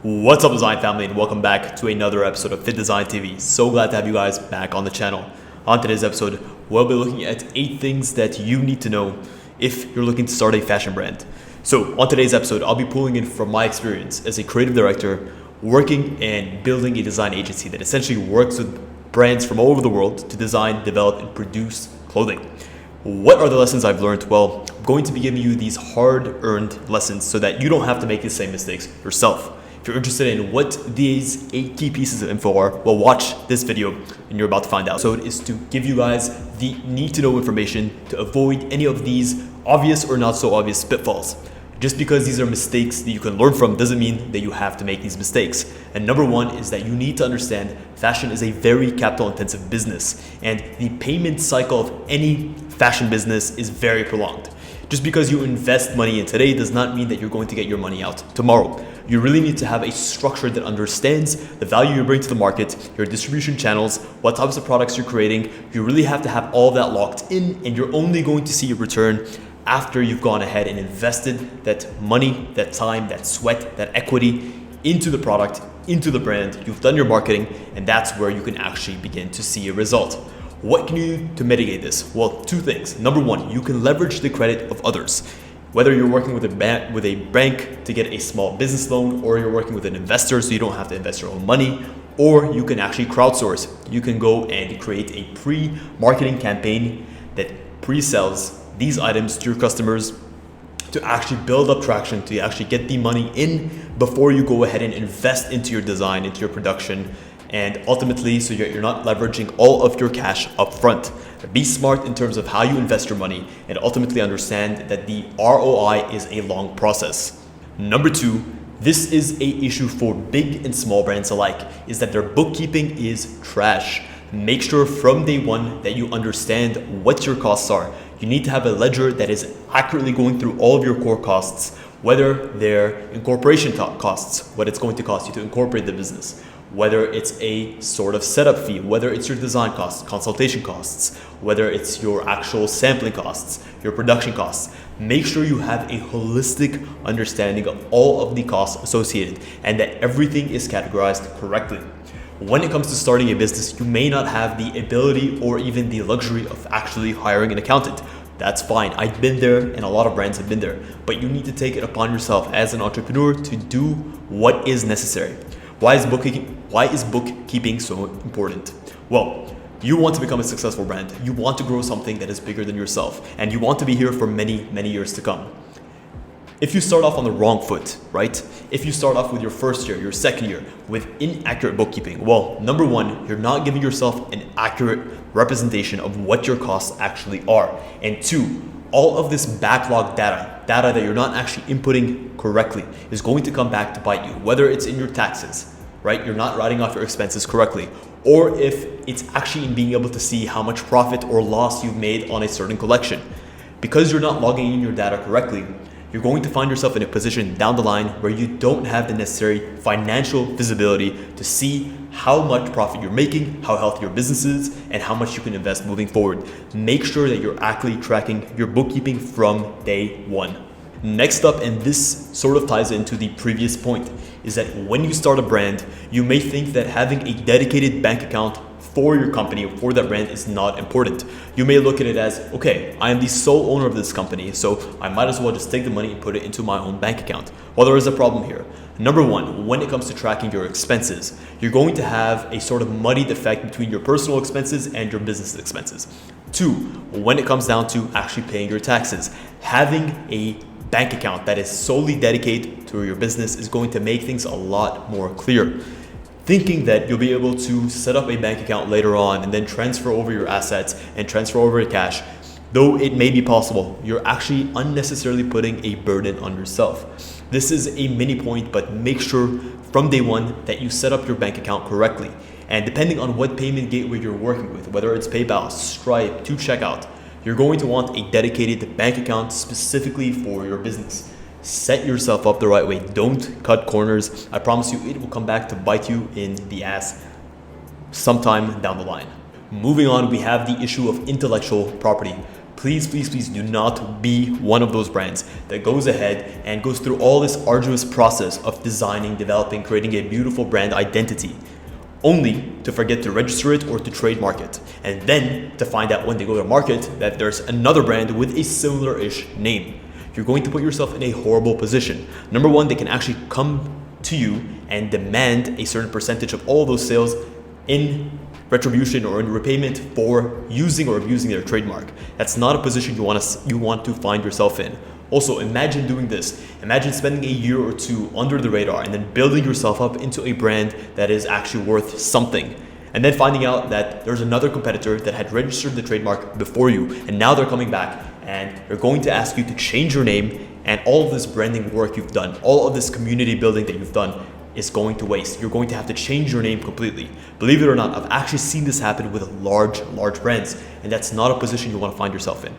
What's up, design family, and welcome back to another episode of Fittdesign TV. So glad to have you guys back on the channel. On today's episode, we'll be looking at 8 things that you need to know if you're looking to start a fashion brand. So on today's episode, I'll be pulling in from my experience as a creative director working and building a design agency that essentially works with brands from all over the world to design, develop, and produce clothing. What are the lessons I've learned? Well, I'm going to be giving you these hard-earned lessons so that you don't have to make the same mistakes yourself. If you're interested in what these 8 key pieces of info are, well, watch this video and you're about to find out. So it is to give you guys the need to know information to avoid any of these obvious or not so obvious pitfalls. Just because these are mistakes that you can learn from doesn't mean that you have to make these mistakes. And number one is that you need to understand fashion is a very capital intensive business, and the payment cycle of any fashion business is very prolonged. Just because you invest money in today does not mean that you're going to get your money out tomorrow. You really need to have a structure that understands the value you bring to the market, your distribution channels, what types of products you're creating. You really have to have all of that locked in, and you're only going to see a return after you've gone ahead and invested that money, that time, that sweat, that equity into the product, into the brand. You've done your marketing, and that's where you can actually begin to see a result. What can you do to mitigate this? Well, 2 things. Number one, you can leverage the credit of others. Whether you're working with a bank to get a small business loan, or you're working with an investor so you don't have to invest your own money, or you can actually crowdsource. You can go and create a pre-marketing campaign that pre-sells these items to your customers to actually build up traction, to actually get the money in before you go ahead and invest into your design, into your production, and ultimately so you're not leveraging all of your cash up front. Be smart in terms of how you invest your money and ultimately understand that the ROI is a long process. Number 2, this is a issue for big and small brands alike, is that their bookkeeping is trash. Make sure from day one that you understand what your costs are. You need to have a ledger that is accurately going through all of your core costs, whether they're incorporation costs, what it's going to cost you to incorporate the business, whether it's a sort of setup fee, whether it's your design costs, consultation costs, whether it's your actual sampling costs, your production costs. Make sure you have a holistic understanding of all of the costs associated and that everything is categorized correctly. When it comes to starting a business, you may not have the ability or even the luxury of actually hiring an accountant. That's fine. I've been there and a lot of brands have been there, but you need to take it upon yourself as an entrepreneur to do what is necessary. Why is bookkeeping so important? Well, you want to become a successful brand. You want to grow something that is bigger than yourself, and you want to be here for many, many years to come. If you start off on the wrong foot, right? If you start off with your first year, your second year with inaccurate bookkeeping, well, number one, you're not giving yourself an accurate representation of what your costs actually are. And 2, all of this backlog data that you're not actually inputting correctly is going to come back to bite you, whether it's in your taxes, right? You're not writing off your expenses correctly, or if it's actually in being able to see how much profit or loss you've made on a certain collection. Because you're not logging in your data correctly, you're going to find yourself in a position down the line where you don't have the necessary financial visibility to see how much profit you're making, how healthy your business is, and how much you can invest moving forward. Make sure that you're accurately tracking your bookkeeping from day one. Next up, and this sort of ties into the previous point, is that when you start a brand, you may think that having a dedicated bank account for your company or for that brand is not important. You may look at it as, okay, I am the sole owner of this company, so I might as well just take the money and put it into my own bank account. Well, there is a problem here. Number one, when it comes to tracking your expenses, you're going to have a sort of muddied effect between your personal expenses and your business expenses. 2, when it comes down to actually paying your taxes, having a bank account that is solely dedicated to your business is going to make things a lot more clear. Thinking that you'll be able to set up a bank account later on and then transfer over your assets and transfer over your cash, though it may be possible, you're actually unnecessarily putting a burden on yourself. This is a mini point, but make sure from day one that you set up your bank account correctly. And depending on what payment gateway you're working with, whether it's PayPal, Stripe, to checkout, you're going to want a dedicated bank account specifically for your business. Set yourself up the right way. Don't cut corners. I promise you it will come back to bite you in the ass sometime down the line. Moving on, we have the issue of intellectual property. Please, please, please do not be one of those brands that goes ahead and goes through all this arduous process of designing, developing, creating a beautiful brand identity, only to forget to register it or to trademark it. And then to find out when they go to market that there's another brand with a similar-ish name. You're going to put yourself in a horrible position. Number one, they can actually come to you and demand a certain percentage of all those sales in retribution or in repayment for using or abusing their trademark. That's not a position you want to find yourself in. Also, imagine doing this. Imagine spending a year or two under the radar and then building yourself up into a brand that is actually worth something. And then finding out that there's another competitor that had registered the trademark before you, and now they're coming back and they're going to ask you to change your name, and all of this branding work you've done, all of this community building that you've done is going to waste. You're going to have to change your name completely. Believe it or not, I've actually seen this happen with large brands, and that's not a position you want to find yourself in.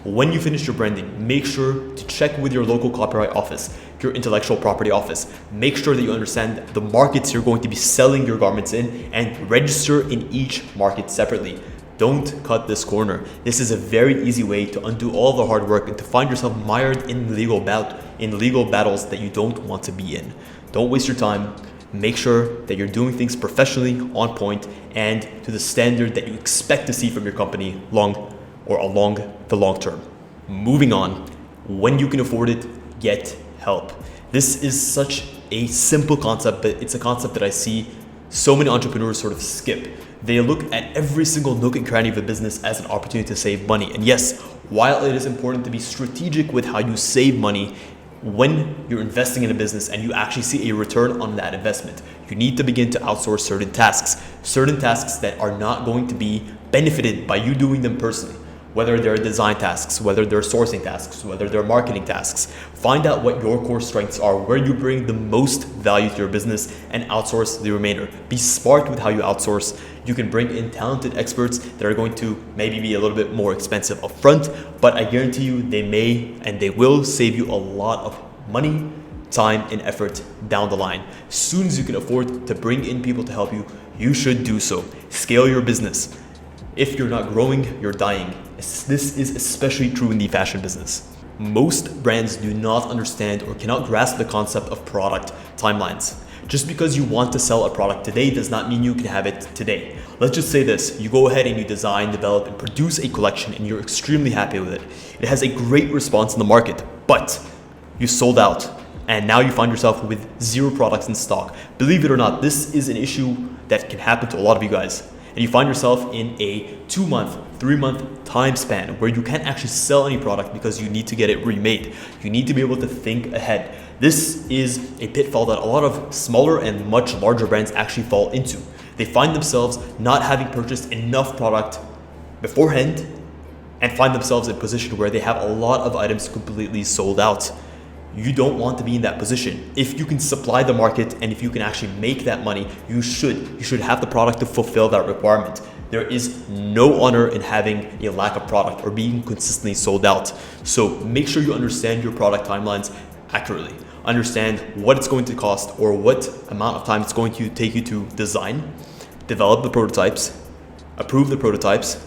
When you finish your branding, make sure to check with your local copyright office, your intellectual property office. Make sure that you understand the markets you're going to be selling your garments in and register in each market separately. Don't cut this corner. This is a very easy way to undo all the hard work and to find yourself mired in legal battles that you don't want to be in. Don't waste your time. Make sure that you're doing things professionally, on point, and to the standard that you expect to see from your company along the long term. Moving on, when you can afford it, get help. This is such a simple concept, but it's a concept that I see so many entrepreneurs sort of skip. They look at every single nook and cranny of a business as an opportunity to save money. And yes, while it is important to be strategic with how you save money, when you're investing in a business and you actually see a return on that investment, you need to begin to outsource certain tasks that are not going to be benefited by you doing them personally. Whether they're design tasks, whether they're sourcing tasks, whether they're marketing tasks. Find out what your core strengths are, where you bring the most value to your business, and outsource the remainder. Be smart with how you outsource. You can bring in talented experts that are going to maybe be a little bit more expensive upfront, but I guarantee you they may and they will save you a lot of money, time, and effort down the line. As soon as you can afford to bring in people to help you, you should do so. Scale your business. If you're not growing, you're dying. This is especially true in the fashion business. Most brands do not understand or cannot grasp the concept of product timelines. Just because you want to sell a product today does not mean you can have it today. Let's just say this, you go ahead and you design, develop, and produce a collection and you're extremely happy with it. It has a great response in the market, but you sold out and now you find yourself with 0 products in stock. Believe it or not, this is an issue that can happen to a lot of you guys. And you find yourself in a 2-month, 3-month time span where you can't actually sell any product because you need to get it remade. You need to be able to think ahead. This is a pitfall that a lot of smaller and much larger brands actually fall into. They find themselves not having purchased enough product beforehand and find themselves in a position where they have a lot of items completely sold out. You don't want to be in that position. If you can supply the market and if you can actually make that money, you should have the product to fulfill that requirement. There is no honor in having a lack of product or being consistently sold out. So make sure you understand your product timelines accurately. Understand what it's going to cost or what amount of time it's going to take you to design, develop the prototypes, approve the prototypes,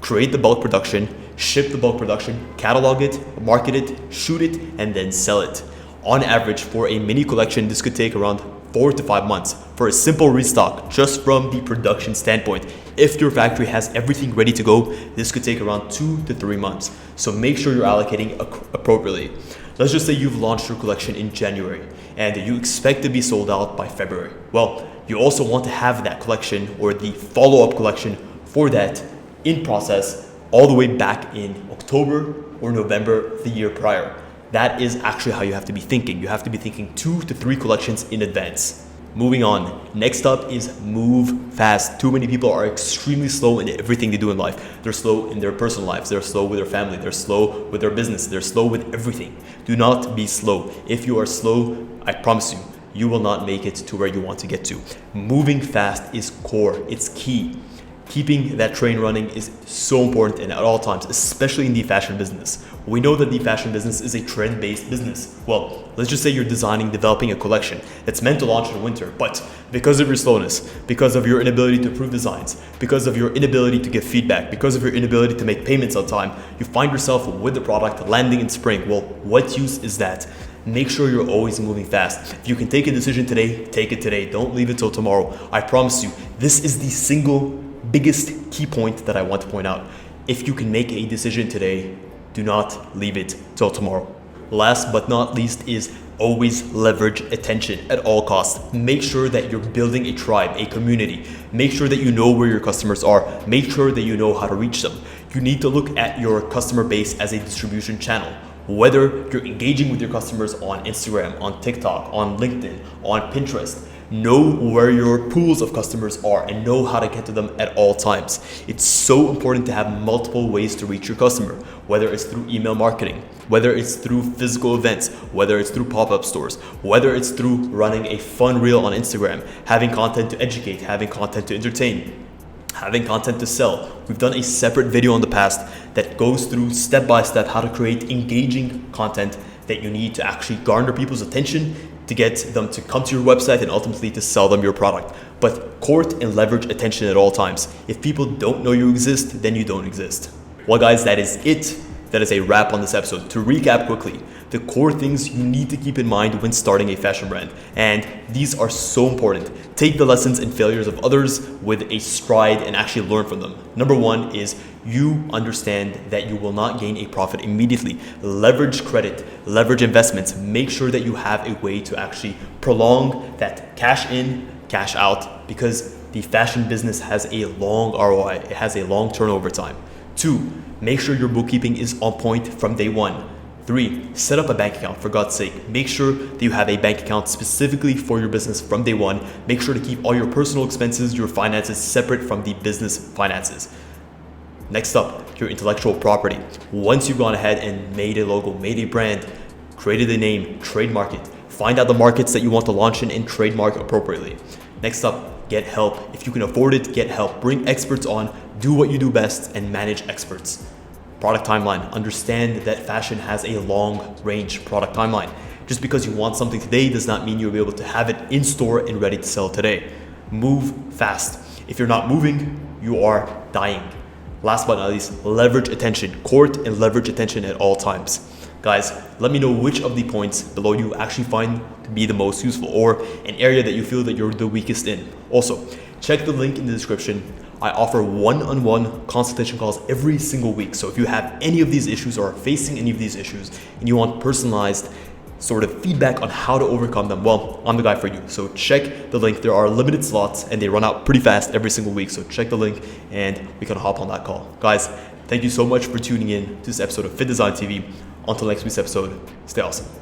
create the bulk production, ship the bulk production, catalog it, market it, shoot it, and then sell it. On average, for a mini collection, this could take around 4 to 5 months. For a simple restock, just from the production standpoint, if your factory has everything ready to go, this could take around 2 to 3 months. So make sure you're allocating appropriately. Let's just say you've launched your collection in January and you expect to be sold out by February. Well, you also want to have that collection or the follow-up collection for that in process all the way back in October or November the year prior. That is actually how you have to be thinking. You have to be thinking 2 to 3 collections in advance. Moving on. Next up is move fast. Too many people are extremely slow in everything they do in life. They're slow in their personal lives. They're slow with their family. They're slow with their business. They're slow with everything. Do not be slow. If you are slow, I promise you, you will not make it to where you want to get to. Moving fast is core. It's key. Keeping that train running is so important and at all times, especially in the fashion business. We know that the fashion business is a trend-based business. Well, let's just say you're developing a collection that's meant to launch in winter, but because of your slowness, because of your inability to approve designs, because of your inability to give feedback, because of your inability to make payments on time, you find yourself with the product landing in spring. Well, what use is that? Make sure you're always moving fast. If you can take a decision today, take it today. Don't leave it till tomorrow. I promise you, this is the single biggest key point that I want to point out. If you can make a decision today, do not leave it till tomorrow. Last but not least is always leverage attention at all costs. Make sure that you're building a tribe, a community. Make sure that you know where your customers are. Make sure that you know how to reach them. You need to look at your customer base as a distribution channel. Whether you're engaging with your customers on Instagram, on TikTok, on LinkedIn, on Pinterest, know where your pools of customers are and know how to get to them at all times. It's so important to have multiple ways to reach your customer, whether it's through email marketing, whether it's through physical events, whether it's through pop-up stores, whether it's through running a fun reel on Instagram, having content to educate, having content to entertain, having content to sell. We've done a separate video in the past that goes through step by step how to create engaging content that you need to actually garner people's attention, to get them to come to your website and ultimately to sell them your product. But court and leverage attention at all times. If people don't know you exist, then you don't exist. Well guys, that is it. That is a wrap on this episode. To recap quickly, the core things you need to keep in mind when starting a fashion brand. And these are so important. Take the lessons and failures of others with a stride and actually learn from them. Number one is you understand that you will not gain a profit immediately. Leverage credit, leverage investments. Make sure that you have a way to actually prolong that cash in, cash out, because the fashion business has a long ROI. It has a long turnover time. 2, make sure your bookkeeping is on point from day one. 3, set up a bank account, for God's sake. Make sure that you have a bank account specifically for your business from day one. Make sure to keep all your personal expenses, your finances separate from the business finances. Next up, your intellectual property. Once you've gone ahead and made a logo, made a brand, created a name, trademark it. Find out the markets that you want to launch in and trademark appropriately. Next up, get help. If you can afford it, get help. Bring experts on, do what you do best, and manage experts. Product timeline. Understand that fashion has a long range product timeline. Just because you want something today does not mean you'll be able to have it in store and ready to sell today. Move fast. If you're not moving, you are dying. Last but not least, leverage attention. Court and leverage attention at all times. Guys, let me know which of the points below you actually find to be the most useful, or an area that you feel that you're the weakest in. Also, check the link in the description. I offer one-on-one consultation calls every single week. So if you have any of these issues or are facing any of these issues and you want personalized sort of feedback on how to overcome them, well, I'm the guy for you. So check the link. There are limited slots and they run out pretty fast every single week. So check the link and we can hop on that call. Guys, thank you so much for tuning in to this episode of Fittdesign TV. Until next week's episode, stay awesome.